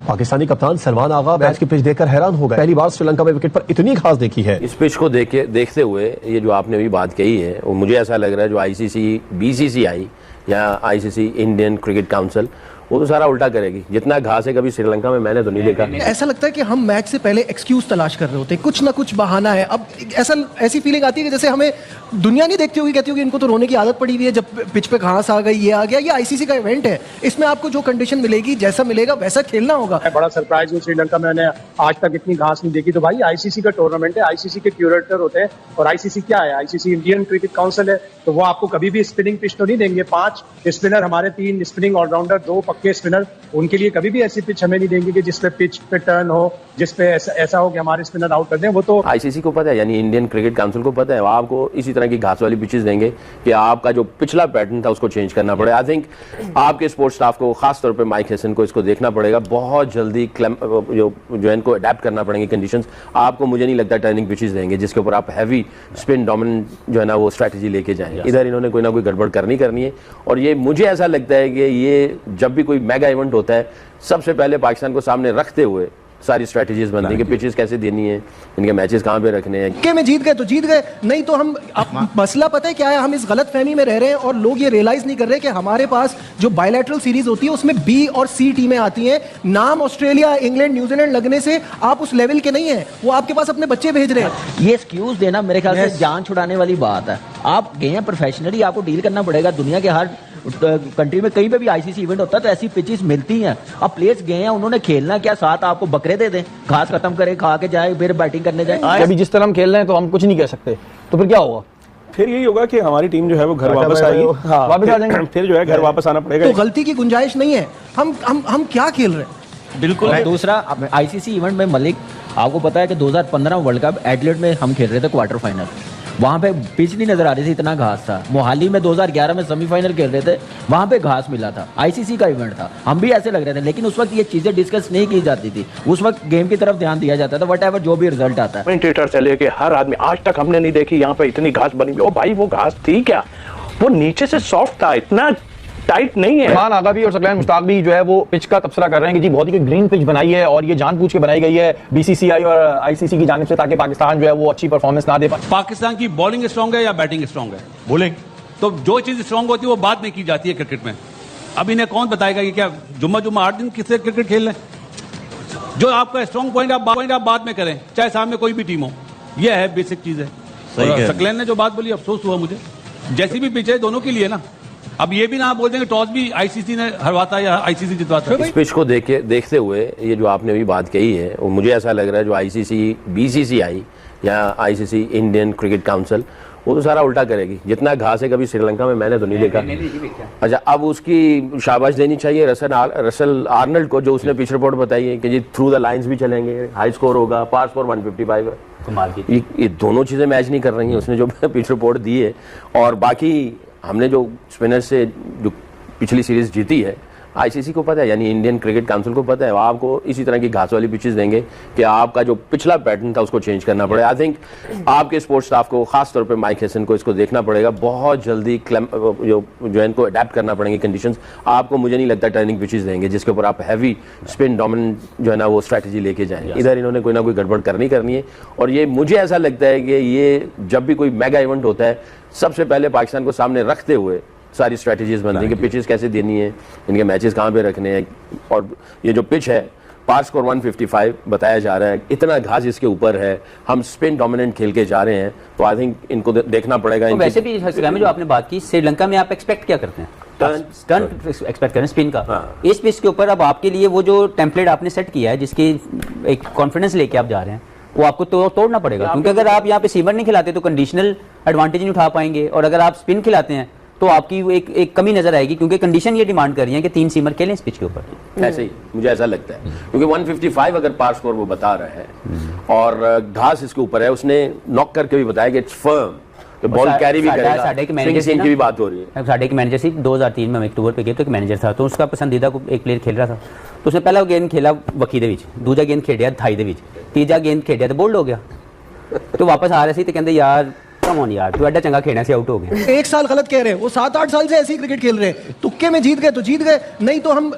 पाकिस्तानी कप्तान सलमान आगा मैच की पिच देखकर हैरान हो गए। पहली बार श्रीलंका में विकेट पर इतनी घास देखी है। इस पिच को देखते हुए ये जो आपने अभी बात कही है, वो मुझे ऐसा लग रहा है जो आईसीसी, बीसीसीआई या आईसीसी इंडियन क्रिकेट काउंसिल, वो तो सारा उल्टा करेगी। जितना घास है कभी श्रीलंका में मैंने तो नहीं देखा। ऐसा लगता है कि हम मैच से पहले एक्सक्यूज तलाश कर रहे होते हैं, कुछ ना कुछ बहाना है। अब ऐसी फीलिंग आती है कि जैसे हमें दुनिया नहीं देखती होगी, कहती होगी इनको तो रोने की आदत पड़ी हुई है, जब पिच पे घास आ गई, ये आ गया। ये आईसीसी का इवेंट है, इसमें आपको जो कंडीशन मिलेगी, जैसा मिलेगा वैसा खेलना होगा। बड़ा सरप्राइज हूँ, श्रीलंका में मैंने आज तक इतनी घास नहीं देखी। तो भाई आईसीसी का टूर्नामेंट है, आईसीसी के क्यूरेटर होते हैं, और आईसीसी क्या है? आईसीसी इंडियन क्रिकेट काउंसिल है, तो वो आपको कभी भी स्पिनिंग पिच तो नहीं देंगे। 5 स्पिनर हमारे, 3 स्पिनिंग ऑलराउंडर, 2 पक्के स्पिनर, उनके लिए कभी भी ऐसी पिच हमें नहीं देंगे कि जिसपे पिच पे टर्न हो, जिसपे ऐसा हो कि हमारे स्पिनर आउट कर दें। वो तो आईसीसी को पता है, यानी इंडियन क्रिकेट काउंसिल को पता है। आपको इसी तरह की घास वाली पिचेस देंगे कि आपका जो पिछला पैटर्न था उसको चेंज करना पड़ेगा। आई थिंक आपके स्पोर्ट्स स्टाफ को, खासतौर पे माइक हेसन को, इसको देखना पड़ेगा। बहुत जल्दी जो है इनको अडेप्ट करना पड़ेंगे कंडीशंस। आपको मुझे नहीं लगता टर्निंग पिचेस देंगे जिसके ऊपर आप हैवी स्पिन डोमिनेंट जो है ना वो स्ट्रैटेजी लेके जाएंगे। इधर इन्होंने कोई ना कोई गड़बड़ करनी है। और ये मुझे ऐसा लगता है कि ये जब भी कोई मेगा इवेंट होता है, सबसे पहले पाकिस्तान को सामने रखते हुए सारी स्ट्रेटजीज बनती है कि पिचेस कैसे देनी है, इनके मैचेस कहां पे रखने हैं। के में जीत गए तो जीत गए, नहीं तो हम मसला पता है क्या है, हम इस गलत फहमी में रह रहे हैं और लोग ये रियलाइज नहीं कर रहे कि हमारे पास जो बायलैटरल सीरीज होती है उसमें बी और सी टीमें आती हैं। नाम ऑस्ट्रेलिया, इंग्लैंड, न्यूजीलैंड लगने से आप उस लेवल के नहीं है, वो आपके पास अपने बच्चे भेज रहे हैं। ये एक्सक्यूज देना मेरे ख्याल से जान छुड़ाने वाली बात है। आप गए हैं प्रोफेशनली, आपको डील करना पड़ेगा। दुनिया के हर कंट्री में कहीं पे भी आईसीसी इवेंट होता है तो ऐसी पिचेस मिलती हैं। अब प्लेयर्स गए हैं, उन्होंने खेलना क्या, साथ आपको बकरे दे दें, घास खत्म करे, खा के जाए, फिर बैटिंग करने जाए। अभी जिस तरह हम खेल रहे हैं तो हम कुछ नहीं कह सकते, तो फिर क्या होगा? फिर यही होगा कि हमारी टीम जो है वो घर वापस आएगी। वापस आ जाएंगे, फिर जो है घर वापस आना पड़ेगा। तो गलती की गुंजाइश नहीं है। हम क्या खेल रहे हैं? बिल्कुल। दूसरा, आईसीसी इवेंट में मलिक, आपको पता है कि 2015 वर्ल्ड कप एडिलेड में हम खेल रहे थे क्वार्टर फाइनल, वहां पे पिच नहीं नजर आ रही थी, इतना घास था। मोहाली में 2011 में सेमीफाइनल खेल रहे थे, वहां पे घास मिला था, आईसीसी का इवेंट था, हम भी ऐसे लग रहे थे। लेकिन उस वक्त ये चीजें डिस्कस नहीं की जाती थी, उस वक्त गेम की तरफ ध्यान दिया जाता था, वट जो भी रिजल्ट आता है। कमेंटेटर से लेके हर आदमी, आज तक हमने नहीं देखी यहाँ पे इतनी घास बनी हुई। ओ भाई, वो घास थी क्या? वो नीचे से सॉफ्ट था, इतना टाइट नहीं है। सलमान आगा भी और सकलैन मुश्ताक भी जो है वो पिच का तबसरा कर रहे हैं कि जी बहुत ही ग्रीन पिच बनाई है और ये जानबूझ के बनाई गई है बीसीसीआई और आईसीसी की जानिब से, ताकि पाकिस्तान जो है वो अच्छी परफॉर्मेंस ना दे पाए। पाकिस्तान की बॉलिंग स्ट्रांग है या बैटिंग स्ट्रांग है? बॉलिंग। तो जो चीज स्ट्रांग होती है वो बाद में की जाती है क्रिकेट में। अब इन्हें कौन बताएगा कि क्या जुम्मा 8 दिन किससे क्रिकेट खेल रहे हैं? जो आपका स्ट्रांग पॉइंट आप बाद में करें, चाहे सामने कोई भी टीम हो। यह है बेसिक चीज है। सकलैन ने जो बात बोली, अफसोस हुआ मुझे। जैसी भी पिच है दोनों के लिए ना, अब ये भी ना बोल देंगे टॉस भी आईसीसी ने हरवाता या आईसीसी जितवाता। इस पिच को देखते हुए ये जो आपने अभी बात कही है, वो मुझे ऐसा लग रहा है जो आईसीसी, बीसीसीआई या आईसीसी इंडियन क्रिकेट काउंसिल, वो तो सारा उल्टा करेगी। जितना घास है कभी श्रीलंका में मैंने तो नहीं देखा। अच्छा, अब उसकी शाबाश देनी चाहिए रसल आर्नल्ड को, जो उसने पिच रिपोर्ट बताई है कि जी थ्रू द लाइंस भी चलेंगे, हाई स्कोर होगा, पार स्कोर 155 है। कमाल की ये दोनों चीजें मैच नहीं कर रही हैं उसने जो पिच रिपोर्ट दी है। और बाकी हमने जो स्पिनर से जो पिछली सीरीज जीती है, आईसीसी को पता है, यानी इंडियन क्रिकेट काउंसिल को पता है। आपको इसी तरह की घास वाली पिचेस देंगे कि आपका जो पिछला पैटर्न था उसको चेंज करना पड़ेगा। आई थिंक आपके स्पोर्ट्स स्टाफ को, खासतौर पे माइक हेसन को, इसको देखना पड़ेगा। बहुत जल्दी जो है इनको अडेप्ट करना पड़ेंगे कंडीशंस। आपको मुझे नहीं लगता टर्निंग पिचेस देंगे जिसके ऊपर आप हैवी स्पिन डोमिनेंट जो है ना वो स्ट्रैटेजी लेके जाएंगे। इधर इन्होंने कोई ना कोई गड़बड़ करनी है। और ये मुझे ऐसा लगता है कि ये जब भी कोई मेगा इवेंट होता है, सबसे पहले पाकिस्तान को सामने रखते हुए सारी स्ट्रेटजीज बनती है कि पिचेस कैसे देनी है, इनके मैचेस कहां पे रखने हैं। और ये जो पिच है, पार स्कोर 155 बताया जा रहा है, इतना घास इसके ऊपर है, हम स्पिन डोमिनेंट खेल के जा रहे हैं, तो आई थिंक इनको देखना पड़ेगा। तो वैसे भी जो आपने बात की, श्रीलंका में आप एक्सपेक्ट क्या करते हैं? टर्न एक्सपेक्ट करें स्पिन का। हाँ। इस पिच के ऊपर अब आपके लिए वो जो टेम्पलेट आपने सेट किया है, जिसकी एक कॉन्फिडेंस लेके आप जा रहे हैं, वो आपको तोड़ना पड़ेगा। क्योंकि अगर आप यहाँ पे सीमर नहीं खिलाते तो कंडीशनल एडवांटेज नहीं उठा पाएंगे, और अगर आप स्पिन खिलाते हैं तो आपकी एक कमी नजर आएगी, क्योंकि कंडीशन ये डिमांड कर रही है कि 3 सीमर खेलें इस पिच के ऊपर। ऐसे ही मुझे ऐसा लगता है, क्योंकि 155 अगर पार स्कोर वो बता रहा है और घास इसके ऊपर है, उसने नॉक करके भी बताया कि इट्स फर्म, तो बॉल कैरी भी करेगा। साढ़े के मैनेजर की भी बात हो रही है। साढ़े के मैनेजर से 2003 में एक टूर पे गए तो एक मैनेजर था, तो उसका पसंदीदा को एक प्लेयर खेल रहा था, तो उसने पहला गेंद खेला वकी दे विच, दूजा गेंद खेडिया थाई दे विच, तीजा गेंद खेडिया तो बोल्ड हो गया। तो वापस आ रहे थे तो कहते यार कम ऑन यार, तू एडा चंगा खेलने से आउट हो गया। एक साल गलत कह रहे हैं, वो 7-8 साल से ऐसे ही क्रिकेट खेल रहे हैं। तुक्के में जीत गए तो जीत गए, नहीं तो हम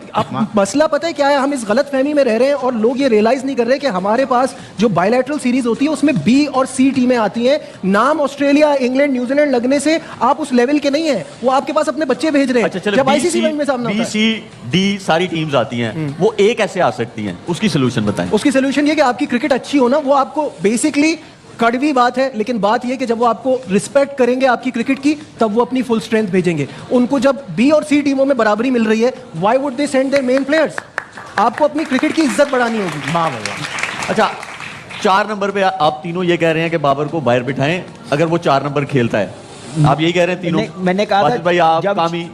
मसला पता है क्या है, हम इस गलत फहमी में रह रहे हैं और लोग ये रियलाइज नहीं कर रहे कि हमारे पास जो बायलैटरल सीरीज होती है उसमें बी और सी टीमें आती हैं। नाम ऑस्ट्रेलिया, इंग्लैंड, न्यूजीलैंड लगने से आप उस लेवल के नहीं है, वो आपके पास अपने बच्चे भेज रहे हैं। जब आईसीसी में सामना होता है, बी सी डी सारी टीम्स आती हैं, वो एक कैसे आ सकती हैं, उसकी सोल्यूशन बताएं। उसकी सोल्यूशन ये कि आपकी क्रिकेट अच्छी हो ना, वो आपको बेसिकली कड़वी बात है, लेकिन बात यह कि जब वो आपको रिस्पेक्ट करेंगे आपकी क्रिकेट की, तब वो अपनी फुल स्ट्रेंथ भेजेंगे। उनको जब बी और सी टीमों में बराबरी मिल रही है, why would they send their main players? आपको अपनी क्रिकेट की इज्जत बढ़ानी होगी। वाह वाह। अच्छा, 4 नंबर पे आप तीनों ये कह रहे हैं कि बाबर को बाहर बिठाएं अगर वो 4 नंबर खेलता है, आप यही कह रहे हैं तीनों? मैंने कहा था भाई आप जब कामी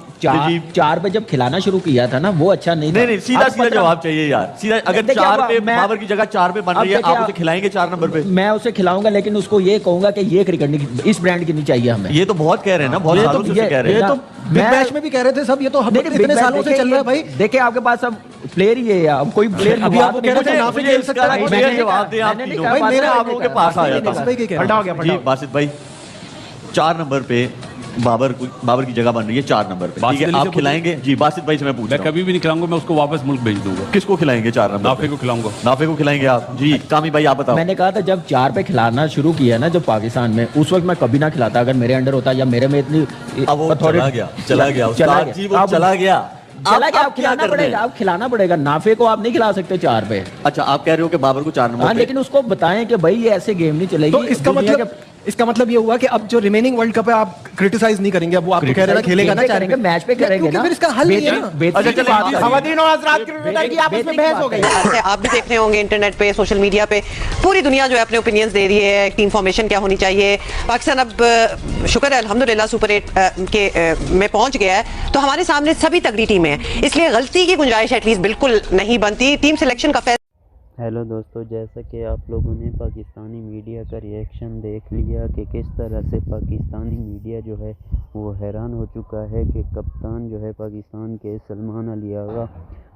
4 पे जब खिलाना शुरू किया था ना, वो अच्छा नहीं था। नहीं सीधा सीधा जवाब चाहिए यार, सीधा। अगर 4 पे बाबर की जगह 4 पे बन रही है, आप उसे खिलाएंगे 4 नंबर पे? मैं उसे खिलाऊंगा, लेकिन उसको ये कहूंगा कि ये क्रिकेट नहीं, इस ब्रांड की नहीं चाहिए हमें। ये तो बहुत कह रहे हैं ना, बहुत सालों से कह रहे हैं। ये तो बिग बैश में भी कह रहे थे सब, ये तो इतने सालों से चल रहा है भाई। देखिए आपके पास अब प्लेयर ही है, अब कोई प्लेयर अभी आप कह रहे थे नाफे खेल सकता है, जवाब दे आप तीनों। भाई मेरा आप लोगों के पास आया था, हटा हो गया जी बासित भाई। 4 नंबर पे बाबर की जगह बन रही है 4 नंबर पे, ठीक है? आप खिलाएंगे? जी बासित भाई से मैं पूछ रहा हूं। कभी भी नहीं खिलाऊंगा, मैं उसको वापस मुल्क भेज दूंगा। किसको खिलाएंगे 4 नंबर? नाफे को खिलाऊंगा। नाफे को खिलाएंगे आप? जी कामी भाई आप बताओ। मैंने कहा था जब 4 पे खिलाना शुरू किया ना, जब पाकिस्तान में, उस वक्त मैं कभी ना खिलाता अगर मेरे अंडर होता, या मेरे में इतनी अब वो चला गया चला गया। आप खिलाना पड़ेगा, आप खिलाना पड़ेगा। नाफे को आप नहीं खिला सकते 4 पे। अच्छा, आप कह रहे हो कि बाबर को 4 नंबर? लेकिन उसको बताएं कि भाई ये ऐसे गेम नहीं चलेगी। तो इसका मतलब ये हुआ कि अब जो रिमेनिंग वर्ल्ड कप है आप क्रिटिसाइज नहीं करेंगे, अब वो आपको कह रहे ना खेलेगा ना, करेंगे मैच पे करेंगे ना, फिर इसका हल नहीं है ना। खवातीन और हज़रात की आपस में बहस हो गई। आप भी देख रहे होंगे इंटरनेट पे, सोशल मीडिया पे, पूरी दुनिया जो है अपने ओपिनियंस दे रही है, टीम फॉर्मेशन क्या होनी चाहिए। पाकिस्तान अब शुक्र है अल्हम्दुलिल्लाह सुपर 8 के में पहुंच गया है, तो हमारे सामने सभी तगड़ी टीमें हैं, इसलिए गलती की गुंजाइश एटलीस्ट बिल्कुल नहीं बनती। टीम सिलेक्शन का हेलो दोस्तों, जैसा कि आप लोगों ने पाकिस्तानी मीडिया का रिएक्शन देख लिया कि किस तरह से पाकिस्तानी मीडिया जो है वो हैरान हो चुका है कि कप्तान जो है पाकिस्तान के सलमान अली आगा,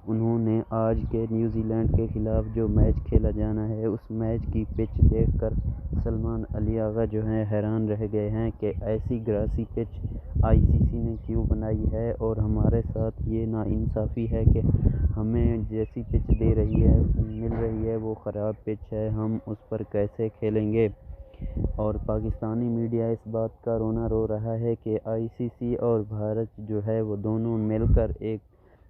उन्होंने आज के न्यूजीलैंड के ख़िलाफ़ जो मैच खेला जाना है, उस मैच की पिच देखकर सलमान अली आगा जो है हैरान रह गए हैं कि ऐसी ग्रासी पिच आईसीसी ने क्यों बनाई है, और हमारे साथ ये नाइंसाफ़ी है कि हमें जैसी पिच दे रही है मिल रही है वो ख़राब पिच है, हम उस पर कैसे खेलेंगे। और पाकिस्तानी मीडिया इस बात का रोना रो रहा है कि आईसीसी और भारत जो है वो दोनों मिलकर एक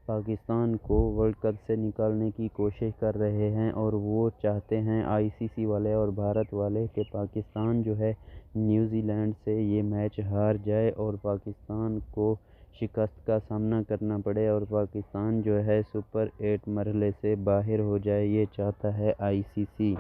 पाकिस्तान को वर्ल्ड कप से निकालने की कोशिश कर रहे हैं, और वो चाहते हैं आईसीसी वाले और भारत वाले कि पाकिस्तान जो है न्यूजीलैंड से ये मैच हार जाए और पाकिस्तान को शिकस्त का सामना करना पड़े और पाकिस्तान जो है सुपर 8 मरहले से बाहर हो जाए, ये चाहता है आईसीसी।